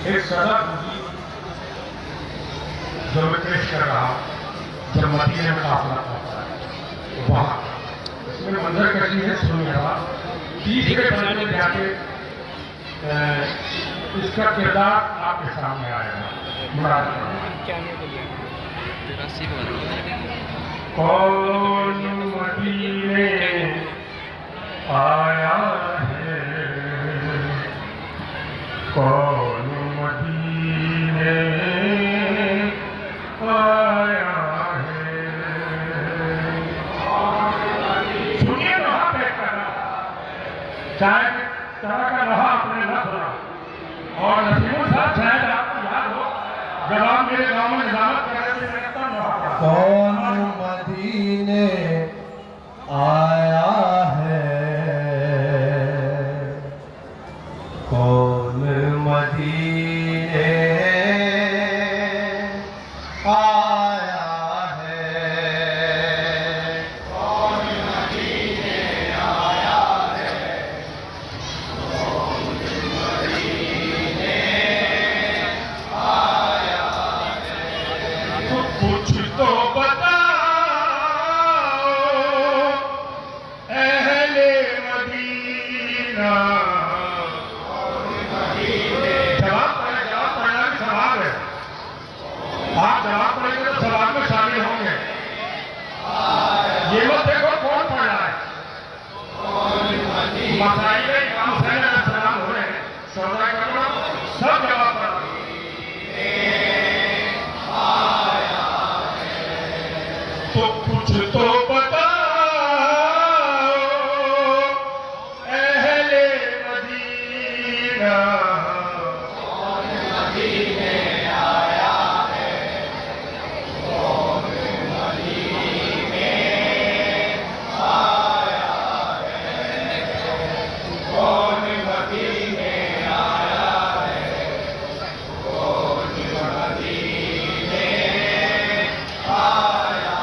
एक सदा पूजी जो मैं पेश कर रहा हूँ, जब मदीने में काफिला पहुंचा वहां इसमें मंजर कैसी है सुनिएगा। तीसरे पन्ने में जाके इसका किरदार आपके सामने आएगा। मुराद कौन मदीने आया है, कौन मदीने आया है। सुनिए रहा पैक करना, चाहे तरह का रहा आपने न सुना। और नसीमुल साहब शायद आपको याद हो जब आप मेरे गांव में निजामत कर रहे थे, कौन मदीने आया है, कौन मदीने आया है, कौन मदीने आया है, कौन मदीने आया है। तो कुछ तो बताओ अहले मदीना। जवाब पढ़ना भी सवाल है, आप जवाब पढ़ेंगे तो सवाल में शामिल होंगे। ये मत देखो कौन पढ़ रहा है। मसाइल इमाम हुसैन अलैहिस्सलाम हो रहे हैं, सौदा करो सब जवाब पढ़ रहे हैं। तो कुछ तो बताओ अहले मदीना, कौन मदीने आया है, कौन मदीने आया है, कौन मदीने आया है, कौन मदीने आया।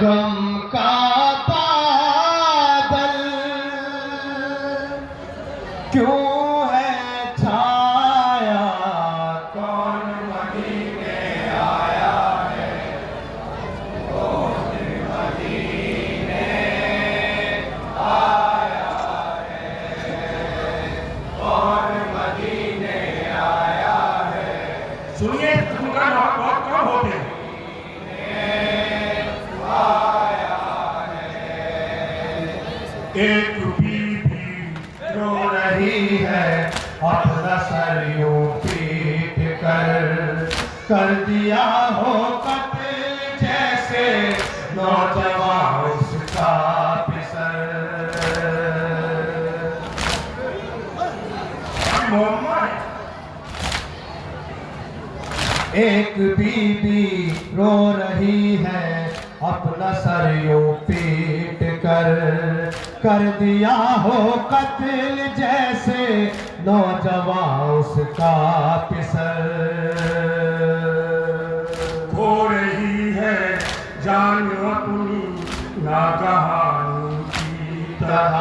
गम का बादल क्यों है छाया, कौन मदीने आया है, कौन मदीने आया है, कौन मदीने आया है। सुनिए उनका नाम बहुत कम होते हैं। एक बीबी रो रही है अपना सर यूं पीट कर दिया हो कत्ल जैसे नौजवान उसका पिसर। एक बीबी रो रही है अपना सर यूं पीट कर दिया हो कत्ल जैसे नौजवान उसका पिसर। खो रही है जान अपनी नागहान की तरह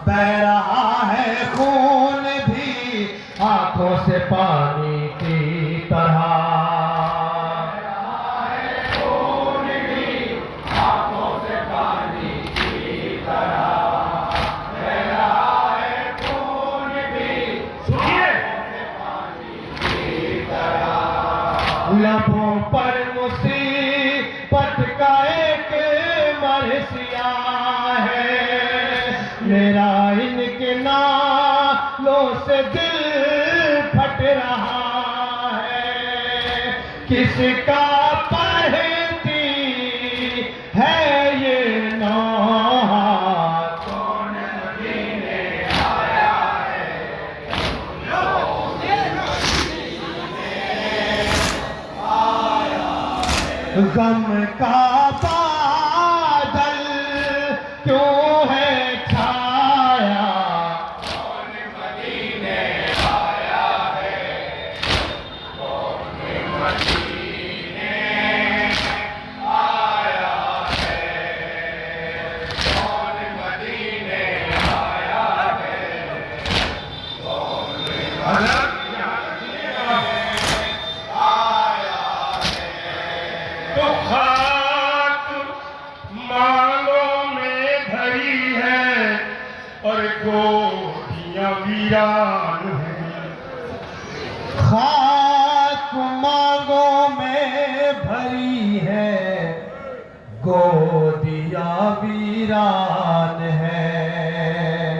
बह रहा है खून भी आंखों से पानी की तरह। लबों पर मुसीबत का एक मरसिया है, मेरा इनके नालों से दिल फट रहा है। किसका पढ़ती है ये नौहार, कौन मदीने आया है, गम का बादल क्यों है छाया, कौन मदीने आया है, कौन मदीने आया है, कौन मदीने आया है, गोदियां वीरान हैं। खाक मांगों में भरी है, गोदियां वीरान है।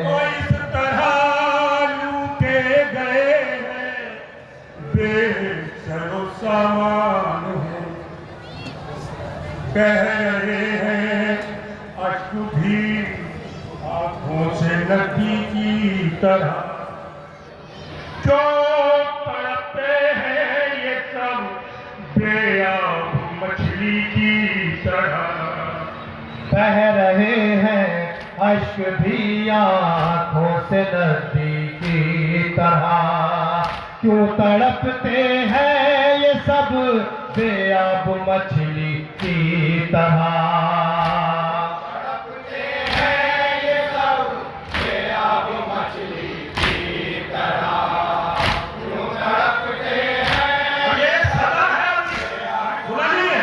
तो इस तरह लूटे गए हैं, बेसरो सामान है। कह रहे हैं अश्क भी आंखों से नदी की तरह, जो तड़पते हैं ये सब बेआब मछली की तरह। बह रहे हैं अश्क भी आंखों से नदी की तरह, क्यों तड़पते हैं ये सब बेआब मछली की तरह। तड़पते हैं ये सब बेआब मछली की तरह, क्यों तड़पते हैं ये सदा है, सुना नहीं है?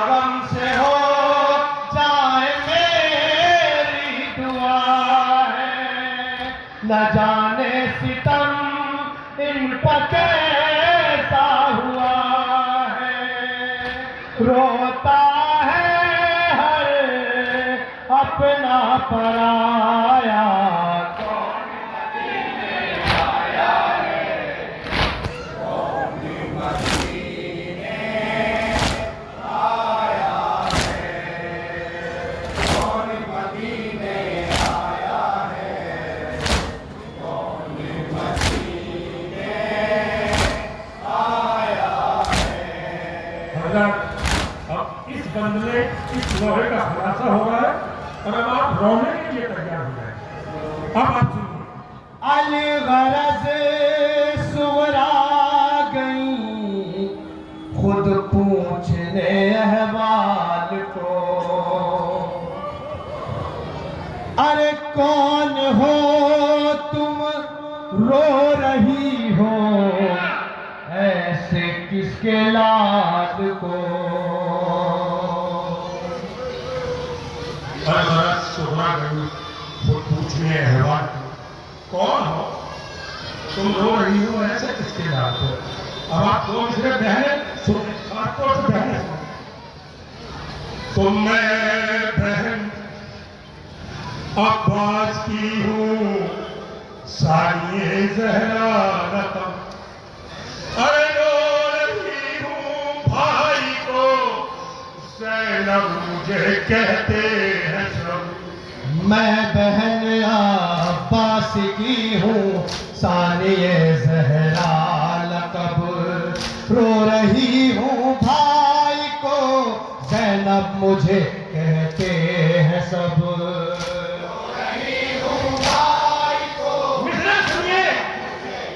गम से हो जाए मेरी दुआ है, न जाने सितम इन पर कैसा हुआ है। रोता है हर अपना पराया, अब इस बंद में इस लोहे का खुलासा हो रहा है और अब आप रोने के लिए तैयार हो जाए। अब आप सुनिए। अलगरज सुवरा गई खुद पूछने अहवाल को, अरे कौन हो तुम रो रही हो ऐसे किसके लाड को। अलगरज सुवरा गई खुद पूछने अहवाल को, कौन हो तुम रो रही हो ऐसे किसके लाड को। अब आप दो मिसरे बहने सुने, आपको तो बहने सुने। तुम मैं बहन अब्बास की हूँ सानिए ज़हरा रकम, अरे रो रही हूँ भाई को ज़ैनब मुझे कहते हैं सब। मैं बहन अब्बास की हूँ सानिए ज़हरा लक़ब, रो रही हूँ भाई को ज़ैनब मुझे कहते हैं सब। रो रही हूँ भाई को, मिसरे सुनिए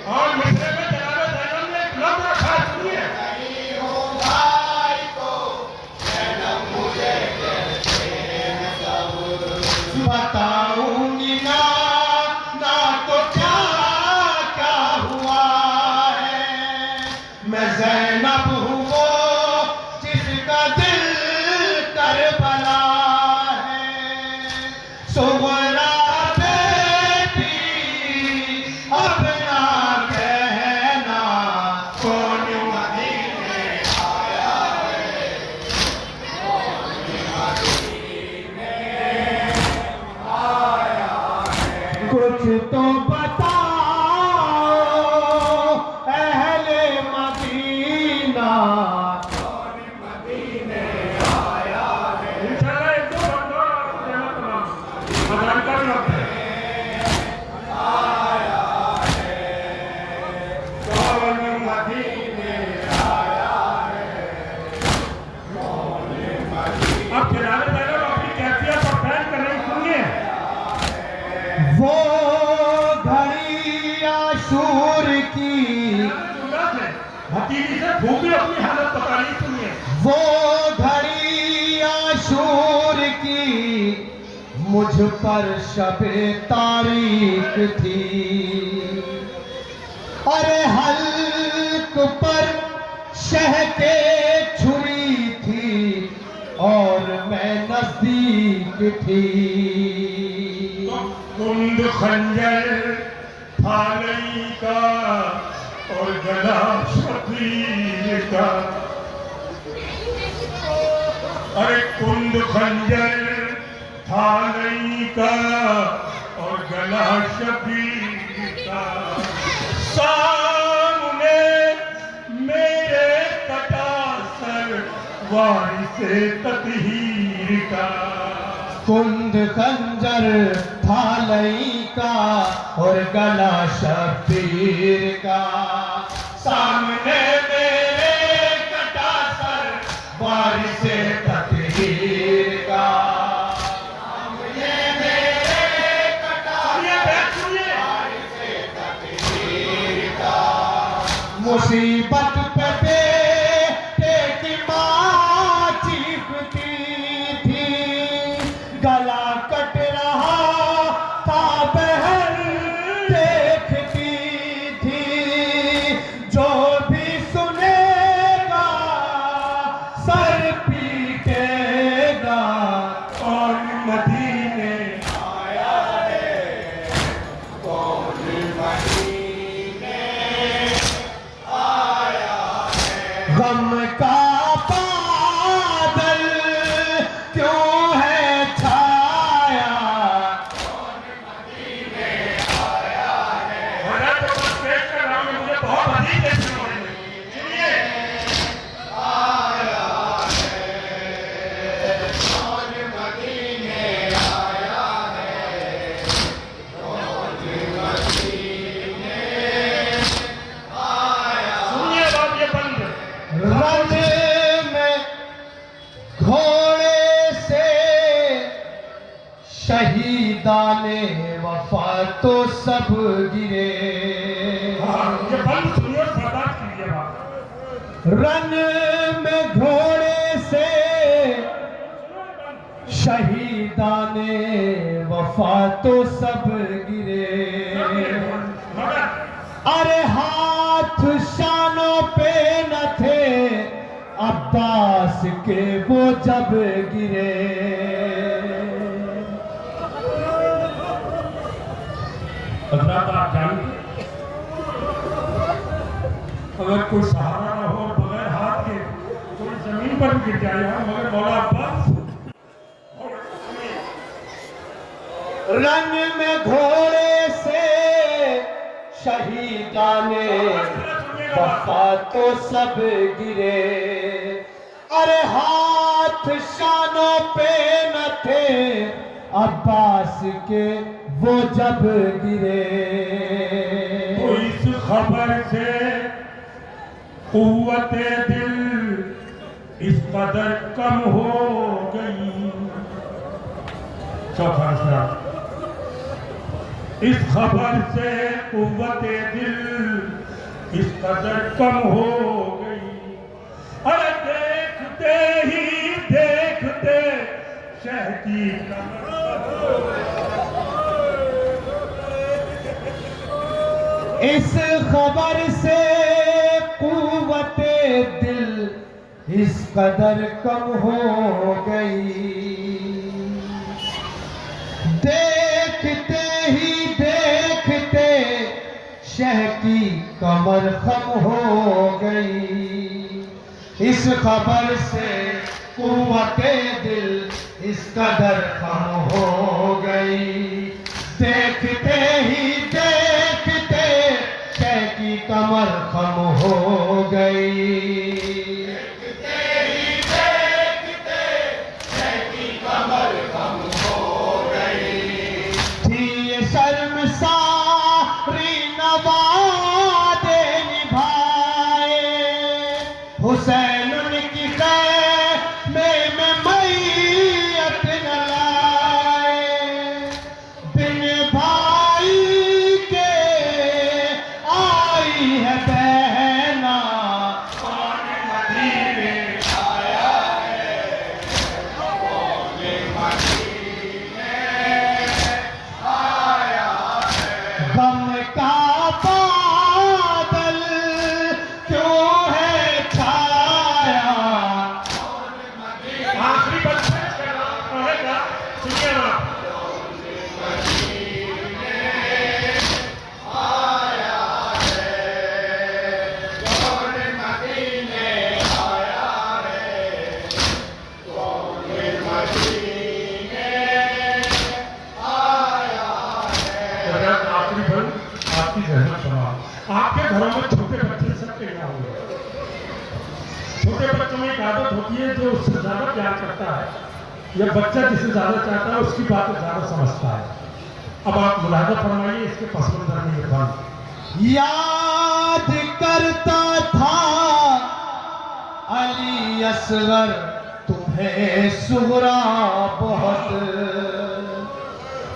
और मिसरे में जनाब ज़ैनब ने एक लफ्ज़ रखा है, सुनिए। रही हूँ भाई को ज़ैनब मुझे कहते हैं सब। बताऊंगी ना तो क्या क्या हुआ है, मैं ज़ैनब हूँ वो जिसका दिल करबला है। सुगरा बेटी अपना कहना कौन मदीने आया है, कौन मदीने आया है। कुछ तो बताओ अहले मदीना, कौन मदीने आया है। इंशाअल्लाह एक दो बंदों आपको देना तमाम अजान का भी वक्त है। कौन मदीने आया है, अब जनाब ज़ैनब अपनी कैफियत और बयान कर रही, सुनिए। वो घड़ी आशूर की, भतीजी से खूबी अपनी हालत बता रही, सुनिए। वो घड़ी आशूर की मुझ पर शबे तारीख थी, अरे हल्क पर शह के छुरी थी और मैं नजदीक थी। कुंद खंजर थालई का और गला शबीर का। अरे कुंद खंजर थालई का और गला शबीर का। सामने मेरे कटा सर वारिसे तकहीर का। कुंद खंजर थालई का और गला शबीर का। सामने मेरे कटा सर वारिसे तकहीर का। सामने मेरे कटा सर वारिसे तकहीर का। मुसीबत पे बेटे की माँ चीखती थी, गला कट रहा था बहन देखती थी। जो भी सुनेगा सर पीटेगा, और मदीने आया है कौन मदीने आया है। गम का बादल क्यों है छाया, बड़ा तो बस पेश कर रहा हूं, मुझे बहुत अजीब देखने को मिले। सुनिए सुनिए बात ये बंद। रन में घोड़े से शहीदाने वफा तो सब गिरे। हाँ ये बंद सुनिए और बर्दाश्त कीजिए बात। रन में घोड़े से शहीदाने वफा तो सब गिरे। मगर अरे हाथ शानों पे न थे अब्बास के वो जब गिरे। हजरत आप जानते अगर कोई सहारा न हो और बगैर हाथ के कोई जमीन पर गिर जाए मगर मौला अब्बास। रंग में घोड़े से शहीदाने वफा तो सब गिरे। अरे हाथ शानों पे न थे अब्बास के वो जब गिरे। तो इस खबर से कुव्वते दिल इस कदर कम हो गई। चौथा हिस्सा। इस खबर से कुव्वते दिल इस कदर कम हो गई। अरे देखते ही देखते शह की इस खबर से कुव्वते दिल इस कदर कम हो गई। देखते ही देखते शह की कमर खम हो गई। इस खबर से कुव्वते दिल इस कदर कम हो गई। देखते ही देखते शह की कमर खम हो गई। हुसैन उनकी खैमे में मैयत न लाए। बिन भाई के आई है बहना कौन मदीने आया है। कौन मदीने आया रहमत फरमाओ। आपके घरों में छोटे बच्चे सबके क्या हुए? छोटे बच्चों में एक आदत होती है जो उससे ज्यादा प्यार करता है, या बच्चा जिसे ज्यादा चाहता है उसकी बात ज्यादा समझता है। अब आप मुलाजा फरमाइए इसके पस मंजर में ये बात। याद करता था अली असगर तुम्हें सुगरा बहुत,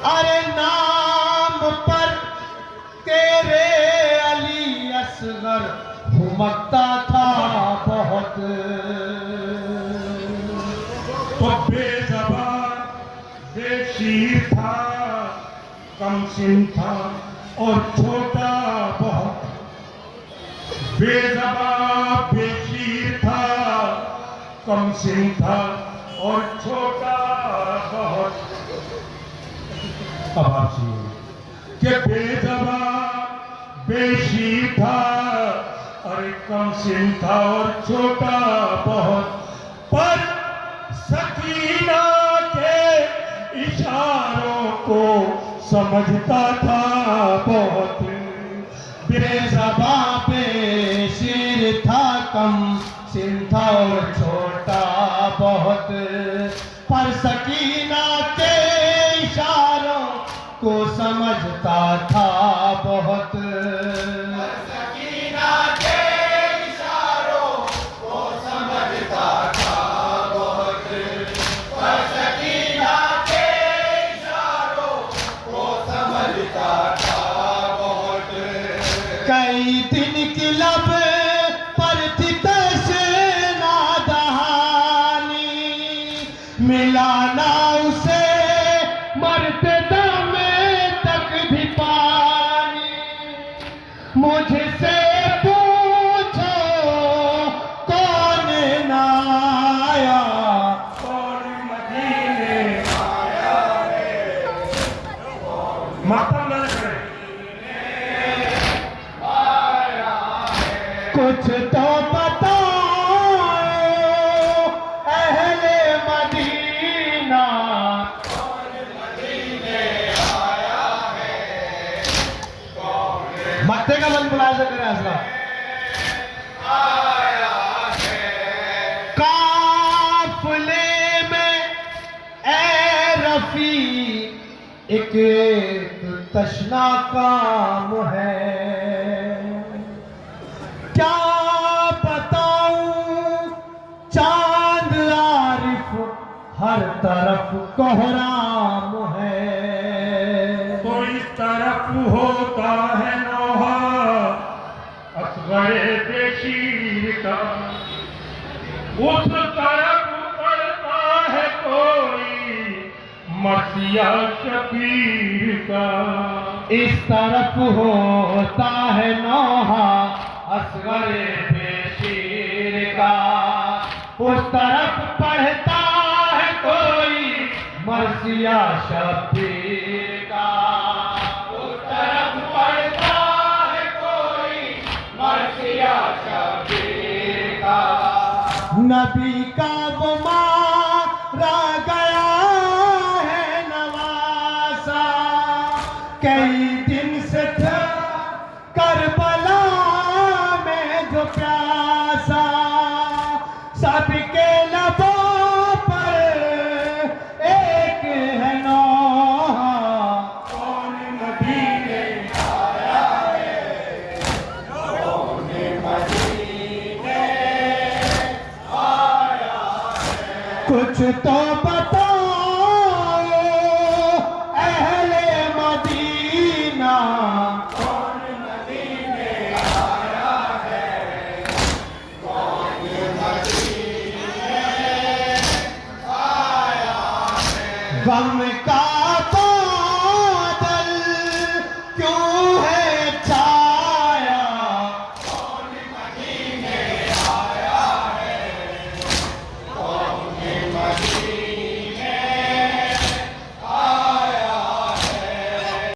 अरे नाम पर तेरे अली असगर हुमकता था बहुत। तो बेज़बान बेशीर था, कम सिन था और छोटा बहुत। बेज़बान बेशीर था, कम सिन था और छोटा बहुत। अब आप सुनिए कि बेज़बान बेशीर था, अरे कम सिन था और छोटा बहुत, पर सकीना के इशारों को समझता था बहुत। बेज़बां बेशीर था, कम सिन था और छोटा बहुत, पर सकीना के इशारों को समझता था बहुत। सकीना के इशारों को समझता था बहुत, पर सकीना के इशारों को समझता था बहुत। कई दिन की लब पर थी तशना दहानी, मिला ना उसे मरते दम तक भी पानी। मुझसे पूछो कौन ना आया, कौन मदीने आया है। मातम न करें। कुछ तो बताओ अहले मदीना, मत्थे का मन मुलाजा करें असला। काफले में ए रफी एक तशना काम है, क्या बताऊं चांद आरिफ हर तरफ कोहराम है। तो इस तरफ होता है नौहा असगरे बेशीर का, उस तरफ पड़ता है कोई मर्सिया शबीर का। इस तरफ होता है नौहा असगरे बेशीर का, उस तरफ पढ़ता है कोई मर्सिया शबीर का। उस तरफ पढ़ता है कोई मर्सिया शबीर का। नबी का वो मारा गया है नवासा, कई दिन से था करबला में जो प्यासा, सबके लबों पर एक है नौहा, कौन मदीने आया है, कौन मदीने आया है। कुछ तो